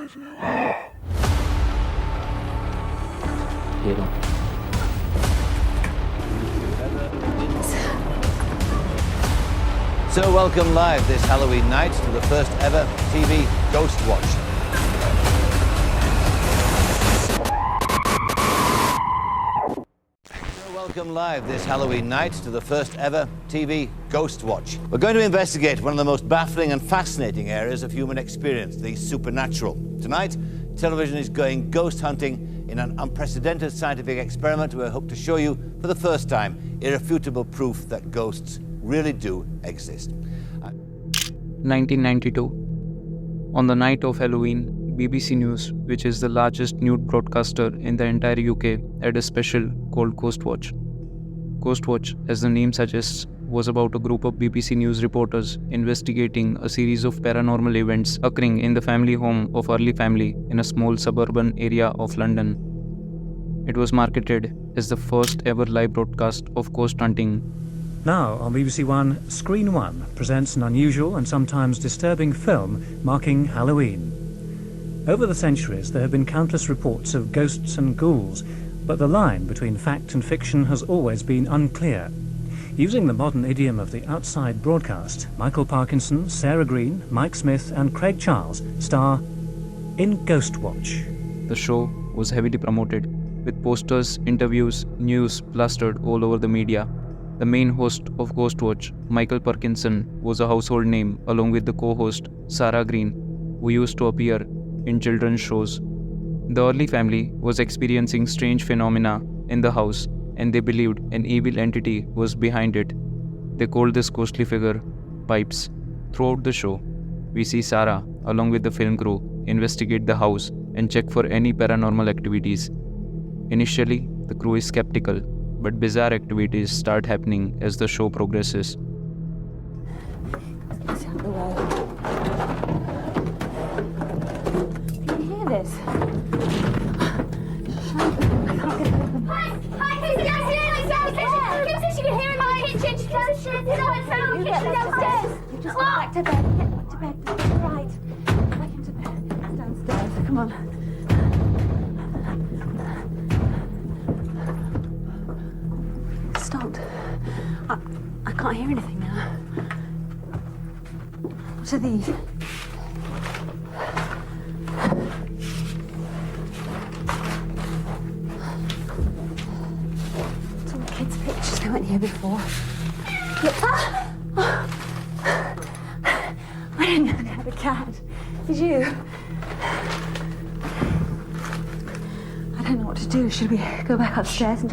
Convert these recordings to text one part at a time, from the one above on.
So welcome live this Halloween night to the first ever TV Ghost Watch. Welcome live this Halloween night to the first ever TV Ghost Watch. We're going to investigate one of the most baffling and fascinating areas of human experience, the supernatural. Tonight, television is going ghost hunting in an unprecedented scientific experiment where I hope to show you for the first time irrefutable proof that ghosts really do exist. 1992. On the night of Halloween, BBC News, which is the largest news broadcaster in the entire UK, had a special called Ghost Watch. Ghost Watch, as the name suggests, was about a group of BBC News reporters investigating a series of paranormal events occurring in the family home of Early family in a small suburban area of London. It was marketed as the first ever live broadcast of ghost hunting. Now on BBC One, Screen One presents an unusual and sometimes disturbing film marking Halloween. Over the centuries, there have been countless reports of ghosts and ghouls, but the line between fact and fiction has always been unclear. Using the modern idiom of the outside broadcast, Michael Parkinson, Sarah Green, Mike Smith and Craig Charles star in Ghost Watch. The show was heavily promoted, with posters, interviews, news plastered all over the media. The main host of Ghost Watch, Michael Parkinson, was a household name along with the co-host, Sarah Green, who used to appear in children's shows. The Early family was experiencing strange phenomena in the house, and they believed an evil entity was behind it. They called this ghostly figure Pipes. Throughout the show, we see Sarah, along with the film crew, investigate the house and check for any paranormal activities. Initially, the crew is skeptical, but bizarre activities start happening as the show progresses. It's out the way. Can you hear this? I can't get it open. Hi, Casey, downstairs! Downstairs! She can hear in the kitchen. She's downstairs. She's downstairs. You get Downstairs. You just go back to bed. Get back to bed. It's all right. Back into bed. It's downstairs. Come on. Stopped. I can't hear anything now. What are these? It's all kids' pictures. They weren't here before. Look. I didn't know they had a cat. Did you? I don't know what to do. Should we go back upstairs and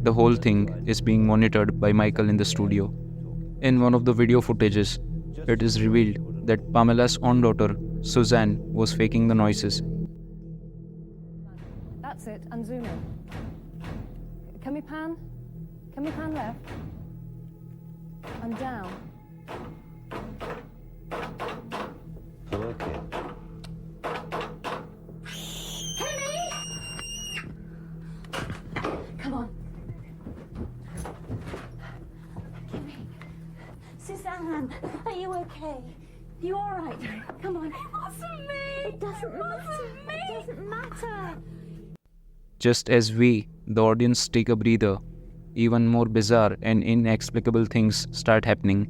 The whole thing is being monitored by Michael in the studio. In one of the video footages, it is revealed that Pamela's own daughter, Suzanne, was faking the noises. That's it, and zoom in. Can we pan? Can we pan left? And down. Okay. Come on. Gimme. Suzanne, are you okay? Are you all right? Come on. It wasn't me. It doesn't matter. It doesn't matter. Just as we, the audience, take a breather, even more bizarre and inexplicable things start happening.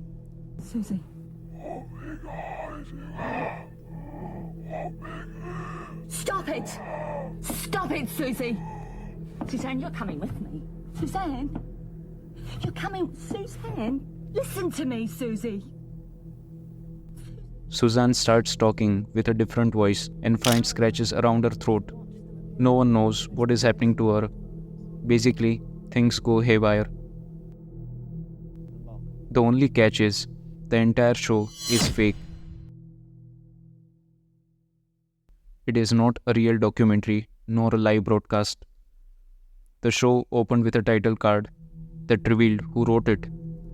Susie. Stop it! Stop it, Susie! Suzanne, you're coming with me. Suzanne? You're coming... Suzanne? Listen to me, Susie. Suzanne starts talking with a different voice and finds scratches around her throat. No one knows what is happening to her. Basically, things go haywire. The only catch is, the entire show is fake. It is not a real documentary, nor a live broadcast. The show opened with a title card that revealed who wrote it.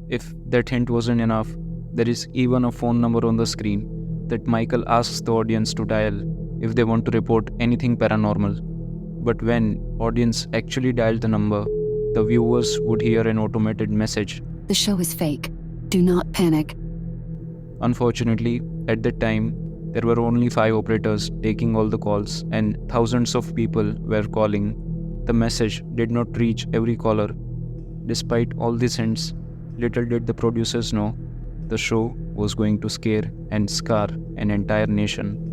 If that hint wasn't enough, there is even a phone number on the screen that Michael asks the audience to dial if they want to report anything paranormal. But when audience actually dialed the number, the viewers would hear an automated message. The show is fake. Do not panic. Unfortunately, at that time, there were only 5 operators taking all the calls, and thousands of people were calling. The message did not reach every caller. Despite all these hints, little did the producers know the show was going to scare and scar an entire nation.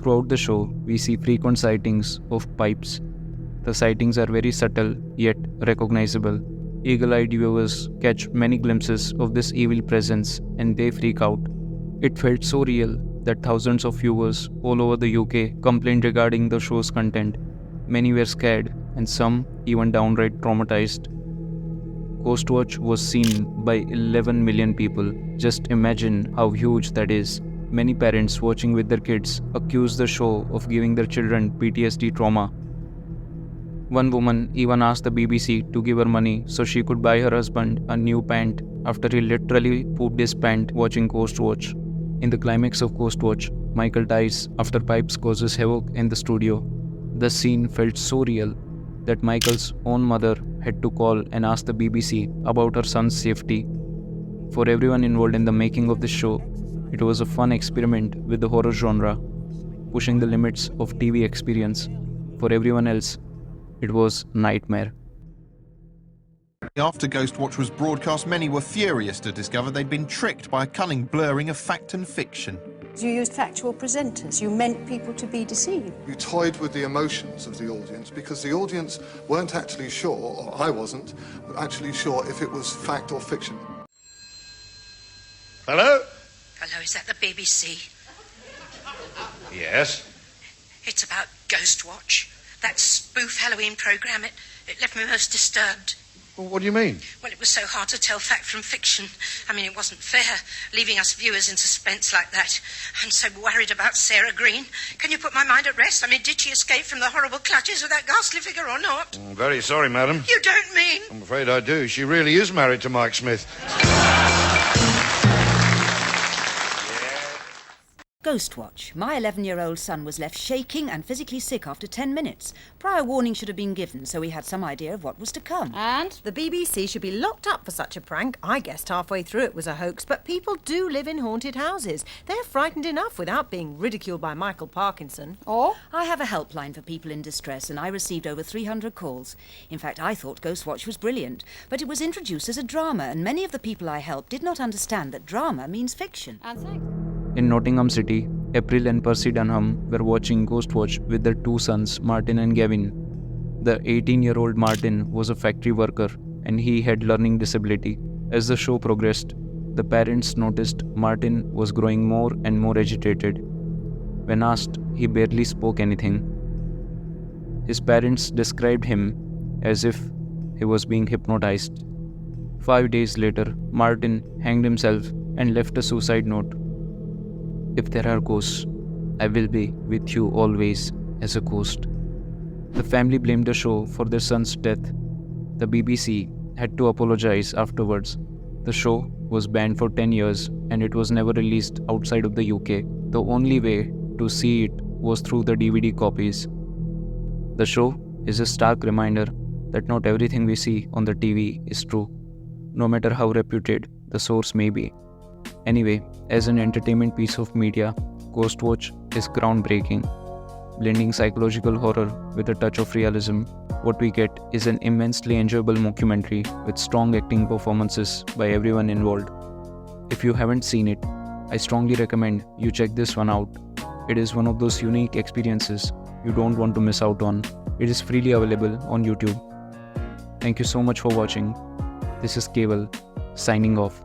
Throughout the show, we see frequent sightings of pipes. The sightings are very subtle yet recognizable. Eagle-eyed viewers catch many glimpses of this evil presence and they freak out. It felt so real that thousands of viewers all over the UK complained regarding the show's content. Many were scared and some even downright traumatized. Ghostwatch was seen by 11 million people. Just imagine how huge that is. Many parents watching with their kids accuse the show of giving their children PTSD trauma. One woman even asked the BBC to give her money so she could buy her husband a new pant after he literally pooped his pant watching Ghostwatch. In the climax of Ghostwatch, Michael dies after pipes causes havoc in the studio. The scene felt so real that Michael's own mother had to call and ask the BBC about her son's safety. For everyone involved in the making of this show, it was a fun experiment with the horror genre, pushing the limits of TV experience. For everyone else, it was a nightmare. After Ghostwatch was broadcast, many were furious to discover they'd been tricked by a cunning blurring of fact and fiction. You used factual presenters. You meant people to be deceived. You toyed with the emotions of the audience because the audience weren't actually sure, or I wasn't, actually sure if it was fact or fiction. Hello? Hello, is that the BBC? Yes. It's about Ghostwatch. That spoof Halloween programme, it left me most disturbed. Well, what do you mean? Well, it was so hard to tell fact from fiction. I mean, it wasn't fair, leaving us viewers in suspense like that. I'm so worried about Sarah Green. Can you put my mind at rest? I mean, did she escape from the horrible clutches of that ghastly figure or not? I'm very sorry, madam. You don't mean? I'm afraid I do. She really is married to Mike Smith. Ghostwatch. My 11-year-old son was left shaking and physically sick after 10 minutes. Prior warning should have been given, so we had some idea of what was to come. And the BBC should be locked up for such a prank. I guessed halfway through it was a hoax, but people do live in haunted houses. They're frightened enough without being ridiculed by Michael Parkinson. Or? I have a helpline for people in distress, and I received over 300 calls. In fact, I thought Ghostwatch was brilliant, but it was introduced as a drama, and many of the people I helped did not understand that drama means fiction. And thanks. In Nottingham City, April and Percy Dunham were watching Ghostwatch with their 2 sons, Martin and Gavin. The 18-year-old Martin was a factory worker and he had learning disability. As the show progressed, the parents noticed Martin was growing more and more agitated. When asked, he barely spoke anything. His parents described him as if he was being hypnotized. 5 days later, Martin hanged himself and left a suicide note. If there are ghosts, I will be with you always as a ghost. The family blamed the show for their son's death. The BBC had to apologize afterwards. The show was banned for 10 years and it was never released outside of the UK. The only way to see it was through the DVD copies. The show is a stark reminder that not everything we see on the TV is true, no matter how reputed the source may be. Anyway, as an entertainment piece of media, Ghostwatch is groundbreaking. Blending psychological horror with a touch of realism, what we get is an immensely enjoyable mockumentary with strong acting performances by everyone involved. If you haven't seen it, I strongly recommend you check this one out. It is one of those unique experiences you don't want to miss out on. It is freely available on YouTube. Thank you so much for watching. This is Keval, signing off.